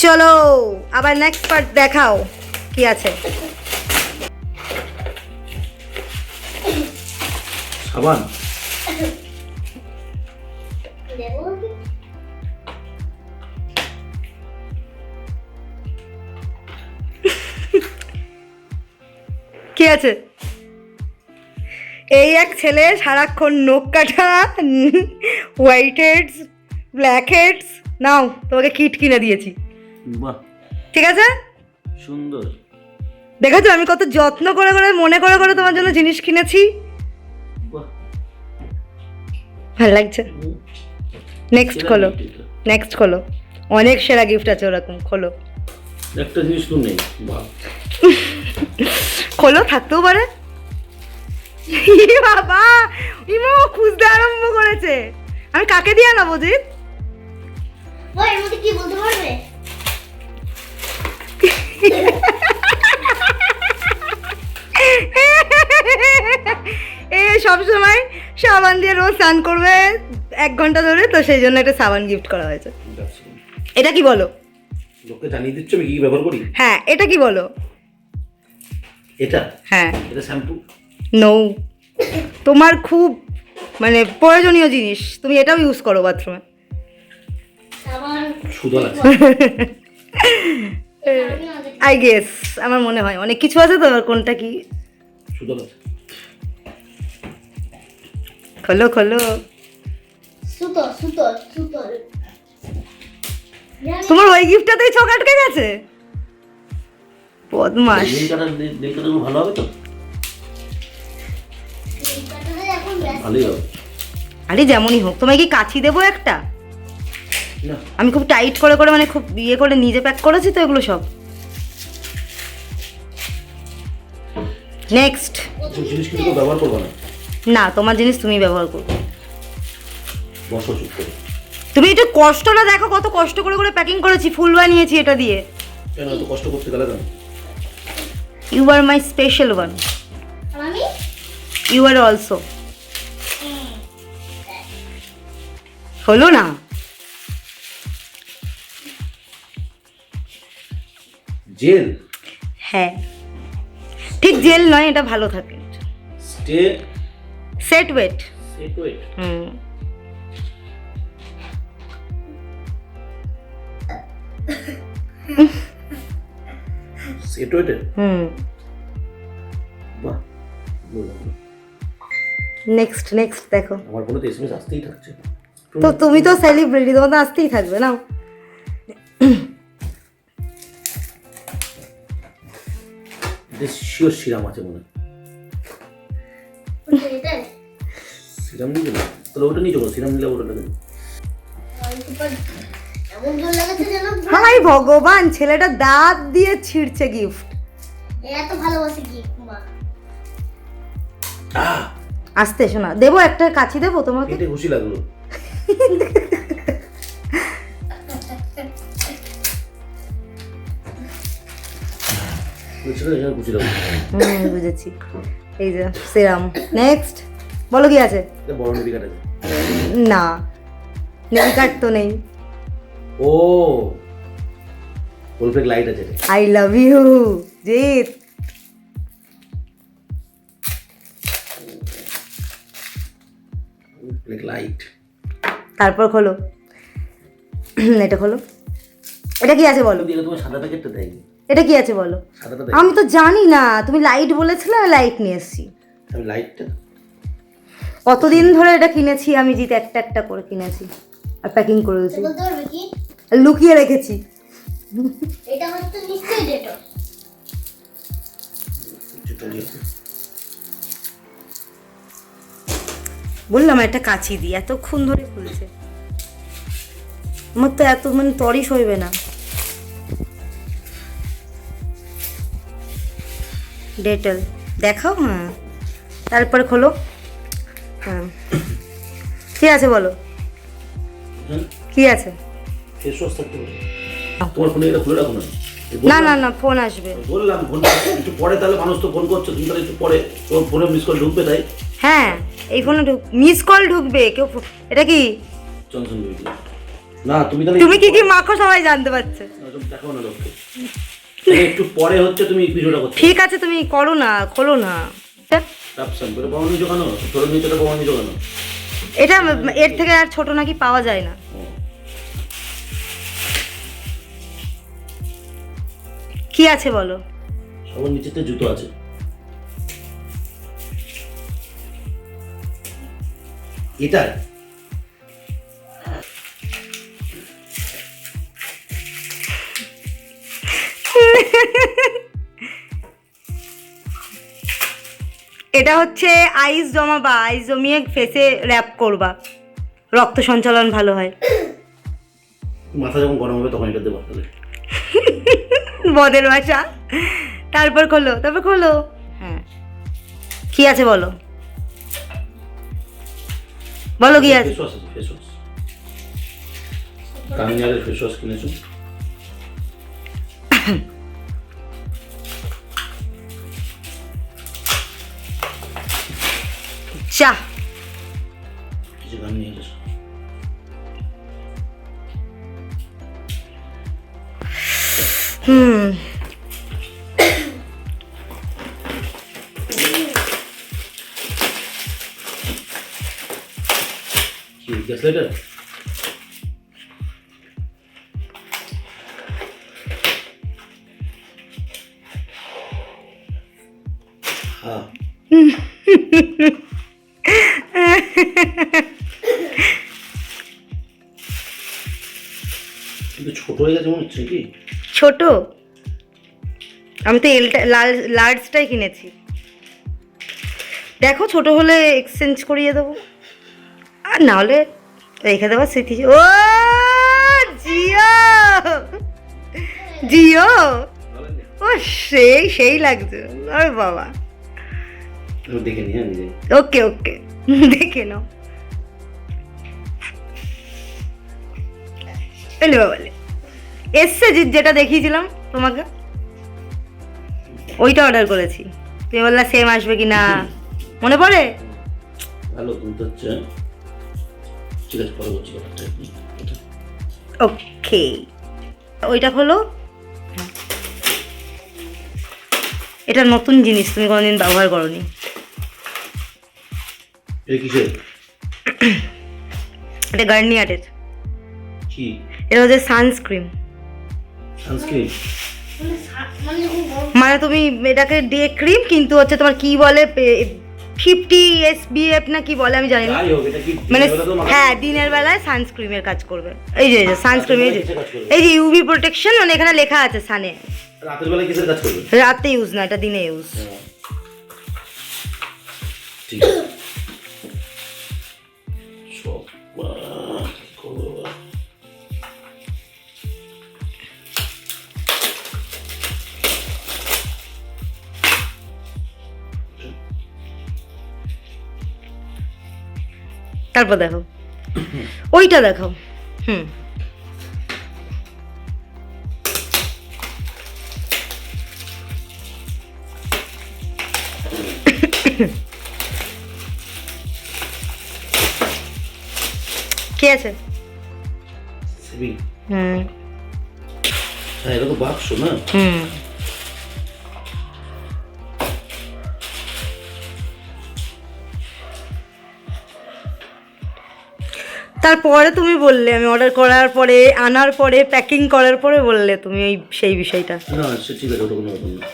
চলো আবার next part দেখাও কি আছে। সাবান। কি আছে? এই এক ছেলে সারাক্ষণ নখ কাটা, হোয়াইট হেডস, ব্ল্যাক হেডস। নাও তোমাকে কিট কিনে দিয়েছি, বাহ ঠিক আছে? সুন্দর। দেখেছো আমি কত যত্ন করে করে মনে করে করে তোমার জন্য জিনিস কিনেছি। বাহ ভালো লাগছে? নেক্সট খোলো, নেক্সট খোলো। অনেক সেরা গিফট আছে ওরকম, খোলো। একটা জিনিস তো নেই। বাহ খোলো, থাকতেও পারে। বাবা ইমো খুঁজতে আরম্ভ করেছে। আমি কাকে দিয়ে আনাবো জিৎ? ওই এর মধ্যে কি বলতে পারবে? এ সবসময় সাবান দিয়ে রোজ স্নান করবে 1 ঘন্টা ধরে, তো সেই জন্য একটা সাবান গিফট করা হয়েছে। এটা কি বলো? লোককে জানিয়ে দিচ্ছ আমি কি ব্যবহার করি। হ্যাঁ এটা কি বলো? এটা হ্যাঁ এটা শ্যাম্পু। নো, তোমার খুব মানে প্রয়োজনীয় জিনিস, তুমি এটাও ইউজ করো বাথরুমে। সাবান সুদা লাগছে। আই গেস, আমার মনে হয় অনেক কিছু আছে তো, কোনটা কি। সুদা লাগছে। খোলো খোলো। সুতো সুতো সুতো। তোমার ওই গিফটটাতেই চোখ আটকে গেছে, বদমাস। দিন কাটা ভালো হবে তো? এখন ভালোই হবে। আরে যেমনই হোক, তোমায় কি কাছি দেবো একটা? না আমি খুব টাইট করে করে মানে খুব ইয়ে করে নিজে প্যাক করেছি তো এগুলো সব। নেক্সট। জিনিস কিন্তু ব্যবহার করবো না। না তোমার জিনিস তুমি ব্যবহার করবে। বসো চুপ করে। তুমি একটু কষ্টটা দেখো, কত কষ্ট করে করে প্যাকিং করেছি, ফুল বানিয়েছি এটা দিয়ে। কেন এত কষ্ট করতে গেলে কেন? You are my special one, আমি ইউ আর অলসো। হলো না? জেল। হ্যাঁ ঠিক জেল নয়, এটা ভালো থাকে। Stay set wait. Set wait. Hmm set wait. Hmm. বাহ ভালো লাগলো। নেক্সট নেক্সট দেখো। আমার কোনো তো এসএমএস আসতেই থাকছে। তো তুমি তো সেলিব্রিটি, তোমার তো আসতেই থাকবে না। শিওর সিরাম আছে মনে হয়। এটা সিরাম নিয়ে যাবো তাহলে ওটা নিয়ে যাবো। সিরাম নিলে ওটা লাগে। এমন জোর লাগাচ্ছে যেন হাই ভগবান, ছেলেটা দাঁত দিয়ে ছিঁড়ছে গিফট। এত ভালোবাসে কি মা। আসতে শোনা, দেবো একটা কাছি দেবো তোমাকে। পেটে খুশি লাগলো। খুশি লাগলো। বুঝেছি। এই যে সিরাম। নেক্সট বলো কি আছে? এটা বড় নেবি কাটা আছে। না নেল কাট তো নেই। ও ওলফেক লাইট আছে। I love you Jeet. ওলফেক লাইট। তারপর খোলো, এটা খোলো। এটা কি আছে বলো? দিলে তোমার সাদা প্যাকেটটা দেয়। এটা কি আছে বলো? সাদাটা দেয়। আমি তো জানি না, তুমি লাইট বলেছিলে, আমি লাইট নিয়ে এসেছি। আমি লাইটটা কতদিন ধরে এটা কিনেছি আমি, জিৎ একটা একটা করে কিনেছি আর প্যাকিং করেছি, বলতে পারবে কি লুকিয়ে রেখেছি। এটা হচ্ছে নিশ্চয়ই ডেটল। বললাম একটা কাছি দিই, এতক্ষণ ধরে খুলছে। আমার তো এত মানে তরই সইবে না। ডেটল দেখাও। হ্যাঁ তারপরে খোলো। হ্যাঁ কি আছে বলো, কি আছে? ফেস ওয়াশ থাকতে পারে। তোমার ফোনে এটা খুলে রাখো না। না না না ফোন আসবে। বললাম ফোন একটু পরে, তাহলে মানুষ তো ফোন করছে, তুমি তাহলে একটু পরে তোর ফোনে মিস কল ঢুকবে তাই। হ্যাঁ এই ফোনে মিস কল ঢুকবে কেউ। এটা কি? Johnson baby. না তুমি তাহলে তুমি কি কি মাখো সবাই জানতে পারছে। দেখো না লোককে, একটু পরে হচ্ছে তুমি ভিডিওটা করছো। ঠিক আছে তুমি করো না, খোলো না। রাপসান করে বউনি জোগানো, ছোট নিচেটা বউনি জোগানো। এটা এর থেকে আর ছোট নাকি পাওয়া যায় না। কি আছে বলো? সবার নিচেতে জুতো আছে। এটা এটা হচ্ছে আইস জমাবা, আইস জমিয়ে ফেসে র্যাপ করবা, রক্ত সঞ্চালন ভালো হয়। মাথা যখন গরম হবে তখন এটা দেবো তাহলে। বদের বাসা। তারপর খোলো, তারপর খোলো। হ্যাঁ কি আছে বলো, বলো কি আছে? ফেস ওয়াশ আছে, ফেস ওয়াশ। গার্নিয়ারের ফেস ওয়াশ কিনেছো? চা। কিছু গার্নিয়ারের। হুম কি গ্যাস লাইটার? হ্যাঁ কিন্তু ছোট হয়ে গেছে মনে হচ্ছে কি? ছোট? আমি তো লার্জটাই কিনেছি। দেখো ছোট হলে এক্সচেঞ্জ করিয়ে দেবো, আর না হলে রেখে দেবো স্মৃতি। ও জিও, জিও, ও সেই সেই লাগছে। আরে বাবা, দেখে নি। হ্যাঁ নিজে ওকে ওকে, দেখে নাও। এলে বাবা এসছে যেটা দেখিয়েছিলাম তোমাকে, ওইটা অর্ডার করেছি। তুমি বললা সেম আসবে কি না, মনে পড়ে? ভালো কিন্তু হচ্ছে। ঠিক আছে পরে করছি ব্যাপারটা। ওকে ওইটা হলো। এটা নতুন জিনিস, তুমি কোনোদিন ব্যবহার করোনি। এটা কিসের? এটা গার্নিয়ারের। কি? এটা হচ্ছে সানস্ক্রিন। সানস্ক্রিন? মানে যখন গরম মানে তুমি এটাকে ডে ক্রিম, কিন্তু হচ্ছে তোমার কি বলে 50 SPF না কি বলে আমি জানি না। যাই হোক এটা কি মানে দিনের বেলা তো মাখা- হ্যাঁ দিনের বেলায় সানস্ক্রিমের কাজ করবে। এই যে সানস্ক্রিম, এই যে কিসের কাজ করবে? এই যে ইউভি প্রোটেকশন, মানে এখানে লেখা আছে সানে। রাতের বেলায় কিসের কাজ করবে? রাতে ইউজ না, এটা দিনে ইউজ। ঠিক আছে। সব করবো। তারপর দেখো ওইটা দেখো। হুম কি আছে? সেভিং। হুম হ্যাঁ এটা তো বাক্স না? হুম তারপরে তুমি বললে, আমি অর্ডার করার পরে, আনার পরে, প্যাকিং করার পরে বললে তুমি ওই সেই বিষয়টা। না সে ঠিক আছে, ওটা কোনো ব্যাপার না।